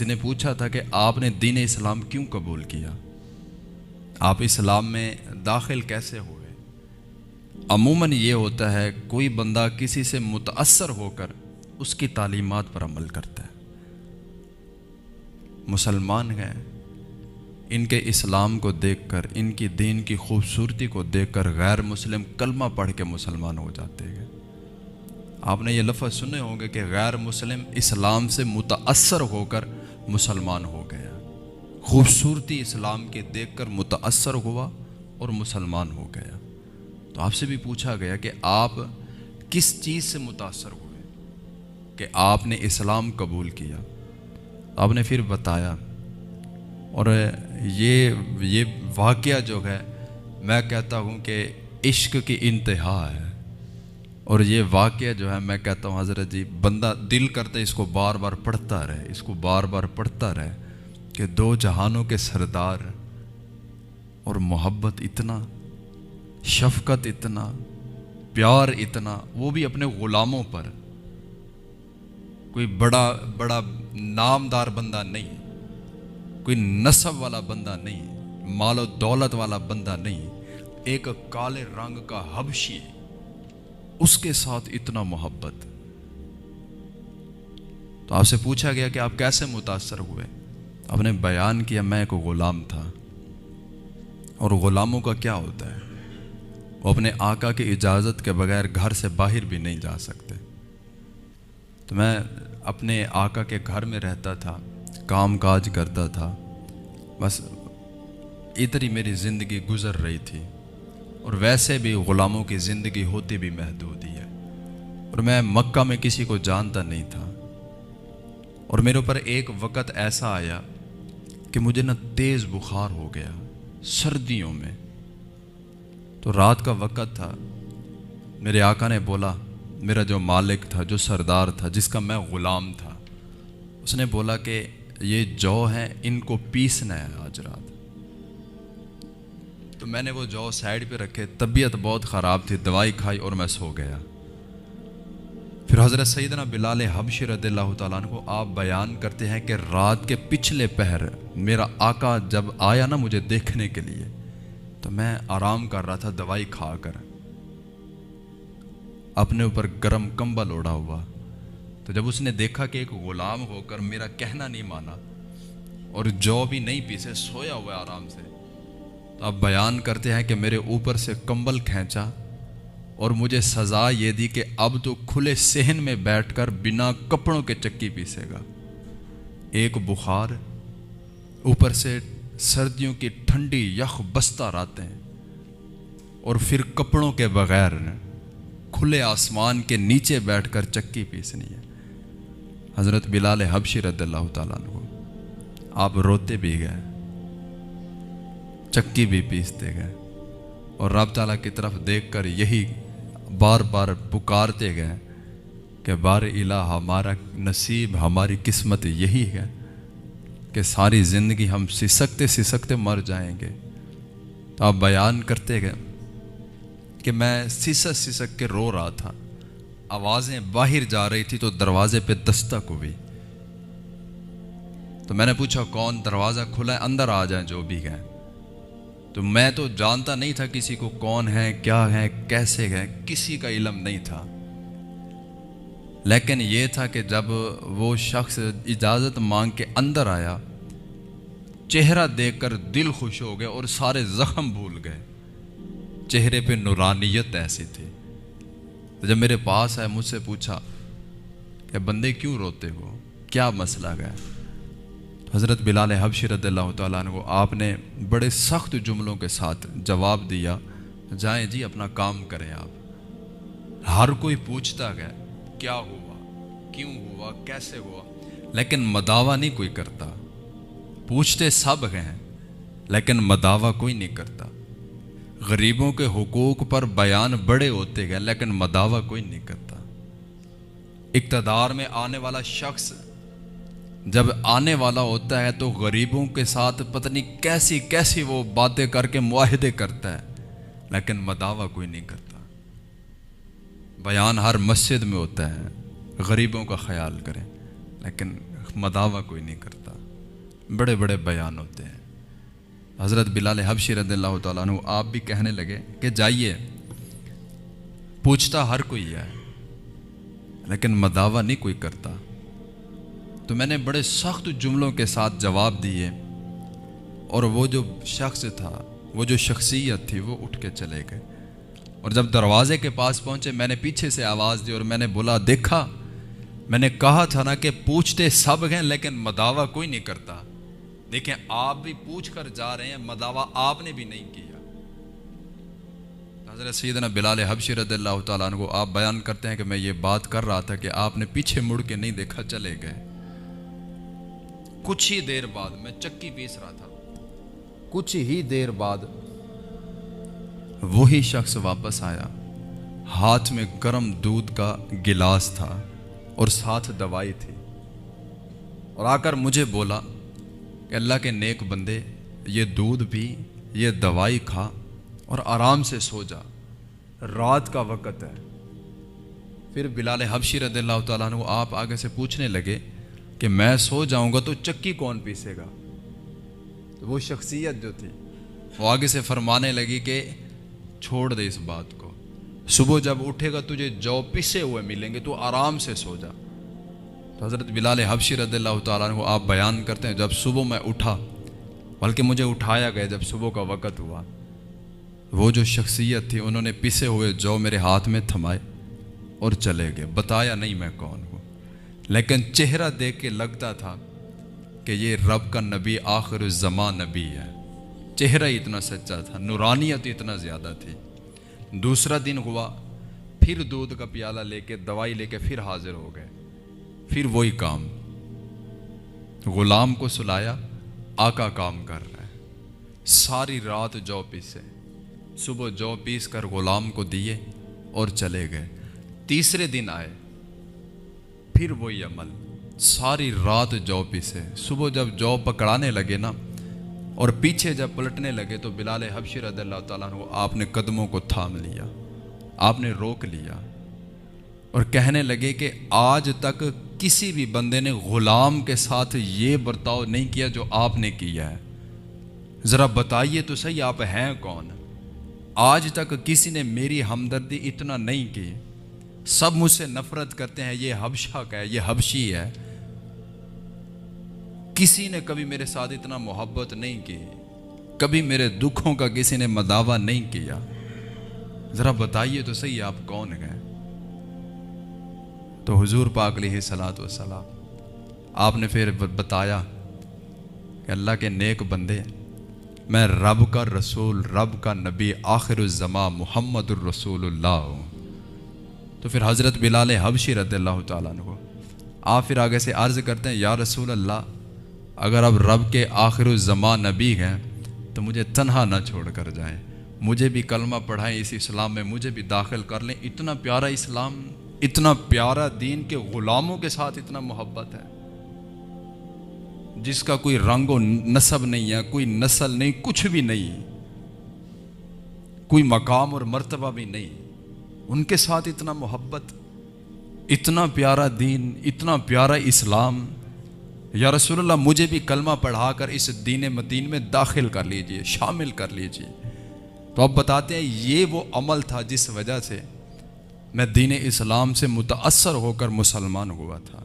کسی نے پوچھا تھا کہ آپ نے دین اسلام کیوں قبول کیا، آپ اسلام میں داخل کیسے ہوئے؟ عموماً یہ ہوتا ہے کوئی بندہ کسی سے متاثر ہو کر اس کی تعلیمات پر عمل کرتا ہے۔ مسلمان ہیں، ان کے اسلام کو دیکھ کر، ان کی دین کی خوبصورتی کو دیکھ کر غیر مسلم کلمہ پڑھ کے مسلمان ہو جاتے ہیں۔ آپ نے یہ لفظ سنے ہوں گے کہ غیر مسلم اسلام سے متاثر ہو کر مسلمان ہو گیا، خوبصورتی اسلام کے دیکھ کر متاثر ہوا اور مسلمان ہو گیا۔ تو آپ سے بھی پوچھا گیا کہ آپ کس چیز سے متاثر ہوئے کہ آپ نے اسلام قبول کیا؟ آپ نے پھر بتایا، اور یہ واقعہ جو ہے میں کہتا ہوں کہ عشق کی انتہا ہے، اور یہ واقعہ جو ہے میں کہتا ہوں حضرت جی بندہ دل کرتا ہے اس کو بار بار پڑھتا رہے، اس کو بار بار پڑھتا رہے، کہ دو جہانوں کے سردار اور محبت اتنا، شفقت اتنا، پیار اتنا، وہ بھی اپنے غلاموں پر۔ کوئی بڑا نامدار بندہ نہیں، کوئی نسب والا بندہ نہیں، مال و دولت والا بندہ نہیں، ایک کالے رنگ کا حبشی، اس کے ساتھ اتنا محبت۔ تو آپ سے پوچھا گیا کہ آپ کیسے متاثر ہوئے؟ آپ نے بیان کیا میں ایک غلام تھا، اور غلاموں کا کیا ہوتا ہے، وہ اپنے آقا کی اجازت کے بغیر گھر سے باہر بھی نہیں جا سکتے۔ تو میں اپنے آقا کے گھر میں رہتا تھا، کام کاج کرتا تھا، بس ادھر ہی میری زندگی گزر رہی تھی، اور ویسے بھی غلاموں کی زندگی ہوتی بھی محدود ہی ہے، اور میں مکہ میں کسی کو جانتا نہیں تھا۔ اور میرے اوپر ایک وقت ایسا آیا کہ مجھے نہ تیز بخار ہو گیا سردیوں میں۔ تو رات کا وقت تھا، میرے آقا نے بولا، میرا جو مالک تھا، جو سردار تھا، جس کا میں غلام تھا، اس نے بولا کہ یہ جو ہیں ان کو پیسنا ہے آج رات۔ تو میں نے وہ جو سائیڈ پہ رکھے، طبیعت بہت خراب تھی، دوائی کھائی اور میں سو گیا۔ پھر حضرت سیدنا بلال حبشی رضی اللہ تعالیٰ عنہ کو آپ بیان کرتے ہیں کہ رات کے پچھلے پہر میرا آقا جب آیا نا مجھے دیکھنے کے لیے، تو میں آرام کر رہا تھا دوائی کھا کر، اپنے اوپر گرم کمبل اوڑھا ہوا۔ تو جب اس نے دیکھا کہ ایک غلام ہو کر میرا کہنا نہیں مانا اور جو بھی نہیں پیسے، سویا ہوا آرام سے، تو آپ بیان کرتے ہیں کہ میرے اوپر سے کمبل کھینچا اور مجھے سزا یہ دی کہ اب تو کھلے صحن میں بیٹھ کر بنا کپڑوں کے چکی پیسے گا۔ ایک بخار، اوپر سے سردیوں کی ٹھنڈی یخ بستہ راتیں، اور پھر کپڑوں کے بغیر کھلے آسمان کے نیچے بیٹھ کر چکی پیسنی ہے۔ حضرت بلال حبشی رضی اللہ تعالیٰ عنہ آپ روتے بھی گئے، چکی بھی پیستے گئے، اور رب تعالیٰ کی طرف دیکھ کر یہی بار بار پکارتے گئے کہ بار الہ ہمارا نصیب، ہماری قسمت یہی ہے کہ ساری زندگی ہم سسکتے سسکتے مر جائیں گے۔ تو آپ بیان کرتے گئے کہ میں سسک سسک کے رو رہا تھا، آوازیں باہر جا رہی تھی، تو دروازے پہ دستک ہوئی۔ تو میں نے پوچھا کون؟ دروازہ کھلا ہے، اندر آ جائیں جو بھی گئے۔ تو میں تو جانتا نہیں تھا کسی کو، کون ہے، کیا ہے، کیسے ہے، کسی کا علم نہیں تھا، لیکن یہ تھا کہ جب وہ شخص اجازت مانگ کے اندر آیا، چہرہ دیکھ کر دل خوش ہو گیا اور سارے زخم بھول گئے، چہرے پہ نورانیت ایسی تھی۔ تو جب میرے پاس آئے، مجھ سے پوچھا کہ بندے کیوں روتے ہو، کیا مسئلہ ہے؟ حضرت بلال حبشی رضی اللہ تعالیٰ عنہ کو آپ نے بڑے سخت جملوں کے ساتھ جواب دیا، جائیں جی اپنا کام کریں آپ۔ ہر کوئی پوچھتا گیا کیا ہوا، کیوں ہوا، کیسے ہوا، لیکن مداوا نہیں کوئی کرتا۔ پوچھتے سب ہیں لیکن مداوا کوئی نہیں کرتا۔ غریبوں کے حقوق پر بیان بڑے ہوتے گئے لیکن مداوا کوئی نہیں کرتا۔ اقتدار میں آنے والا شخص جب آنے والا ہوتا ہے تو غریبوں کے ساتھ پتہ نہیں کیسی کیسی وہ باتیں کر کے معاہدے کرتا ہے، لیکن مداوا کوئی نہیں کرتا۔ بیان ہر مسجد میں ہوتا ہے غریبوں کا خیال کریں، لیکن مداوا کوئی نہیں کرتا، بڑے بڑے بیان ہوتے ہیں۔ حضرت بلال حبشی رضی اللہ تعالیٰ عنہ آپ بھی کہنے لگے کہ جائیے، پوچھتا ہر کوئی ہے لیکن مداوا نہیں کوئی کرتا۔ تو میں نے بڑے سخت جملوں کے ساتھ جواب دیے، اور وہ جو شخص تھا، وہ جو شخصیت تھی، وہ اٹھ کے چلے گئے۔ اور جب دروازے کے پاس پہنچے، میں نے پیچھے سے آواز دی اور میں نے بولا، دیکھا میں نے کہا تھا نا کہ پوچھتے سب ہیں لیکن مداوا کوئی نہیں کرتا۔ دیکھیں آپ بھی پوچھ کر جا رہے ہیں، مداوا آپ نے بھی نہیں کیا۔ حضرت سیدنا بلال حبشی رضی اللہ تعالیٰ عنہ کو آپ بیان کرتے ہیں کہ میں یہ بات کر رہا تھا کہ آپ نے پیچھے مڑ کے نہیں دیکھا، چلے گئے۔ کچھ ہی دیر بعد میں چکی پیس رہا تھا، کچھ ہی دیر بعد وہی شخص واپس آیا، ہاتھ میں گرم دودھ کا گلاس تھا اور ساتھ دوائی تھی، اور آ کر مجھے بولا کہ اللہ کے نیک بندے، یہ دودھ پی، یہ دوائی کھا اور آرام سے سو جا، رات کا وقت ہے۔ پھر بلال حبشی رضی اللہ تعالیٰ عنہ آپ آگے سے پوچھنے لگے کہ میں سو جاؤں گا تو چکی کون پیسے گا؟ تو وہ شخصیت جو تھی وہ آگے سے فرمانے لگی کہ چھوڑ دے اس بات کو، صبح جب اٹھے گا تجھے جو پسے ہوئے ملیں گے، تو آرام سے سو جا۔ تو حضرت بلال حبشی رضی اللہ تعالیٰ عنہ آپ بیان کرتے ہیں، جب صبح میں اٹھا، بلکہ مجھے اٹھایا گیا جب صبح کا وقت ہوا، وہ جو شخصیت تھی انہوں نے پسے ہوئے جو میرے ہاتھ میں تھمائے اور چلے گئے۔ بتایا نہیں میں کون ہوں، لیکن چہرہ دیکھ کے لگتا تھا کہ یہ رب کا نبی، آخر الزمان نبی ہے۔ چہرہ اتنا سچا تھا، نورانیت اتنا زیادہ تھی۔ دوسرا دن ہوا، پھر دودھ کا پیالہ لے کے، دوائی لے کے پھر حاضر ہو گئے، پھر وہی کام، غلام کو سلایا، آقا کام کر رہا ہے، ساری رات جو پیسے، صبح جو پیس کر غلام کو دیے اور چلے گئے۔ تیسرے دن آئے، پھر وہی عمل، ساری رات جو پیسے، صبح جب جو پکڑانے لگے نا اور پیچھے جب پلٹنے لگے تو بلال حبشی رضی اللہ تعالیٰ عنہ آپ نے قدموں کو تھام لیا، آپ نے روک لیا اور کہنے لگے کہ آج تک کسی بھی بندے نے غلام کے ساتھ یہ برتاؤ نہیں کیا جو آپ نے کیا ہے، ذرا بتائیے تو صحیح آپ ہیں کون؟ آج تک کسی نے میری ہمدردی اتنا نہیں کی، سب مجھ سے نفرت کرتے ہیں، یہ حبشہ کا ہے، یہ حبشی ہے، کسی نے کبھی میرے ساتھ اتنا محبت نہیں کی، کبھی میرے دکھوں کا کسی نے مداوا نہیں کیا، ذرا بتائیے تو صحیح آپ کون ہیں؟ تو حضور پاک علیہ الصلوۃ والسلام آپ نے پھر بتایا کہ اللہ کے نیک بندے، میں رب کا رسول، رب کا نبی، آخر الزمان محمد الرسول اللہ ہوں۔ تو پھر حضرت بلال حبشی رضی اللہ تعالیٰ عنہ آپ پھر آگے سے عرض کرتے ہیں، یا رسول اللہ، اگر اب رب کے آخر الزمان نبی ہیں تو مجھے تنہا نہ چھوڑ کر جائیں، مجھے بھی کلمہ پڑھائیں، اس اسلام میں مجھے بھی داخل کر لیں۔ اتنا پیارا اسلام، اتنا پیارا دین کہ غلاموں کے ساتھ اتنا محبت ہے، جس کا کوئی رنگ و نسب نہیں ہے، کوئی نسل نہیں، کچھ بھی نہیں، کوئی مقام اور مرتبہ بھی نہیں، ان کے ساتھ اتنا محبت، اتنا پیارا دین، اتنا پیارا اسلام۔ یا رسول اللہ، مجھے بھی کلمہ پڑھا کر اس دین متین میں داخل کر لیجئے، شامل کر لیجئے۔ تو اب بتاتے ہیں یہ وہ عمل تھا جس وجہ سے میں دین اسلام سے متاثر ہو کر مسلمان ہوا تھا۔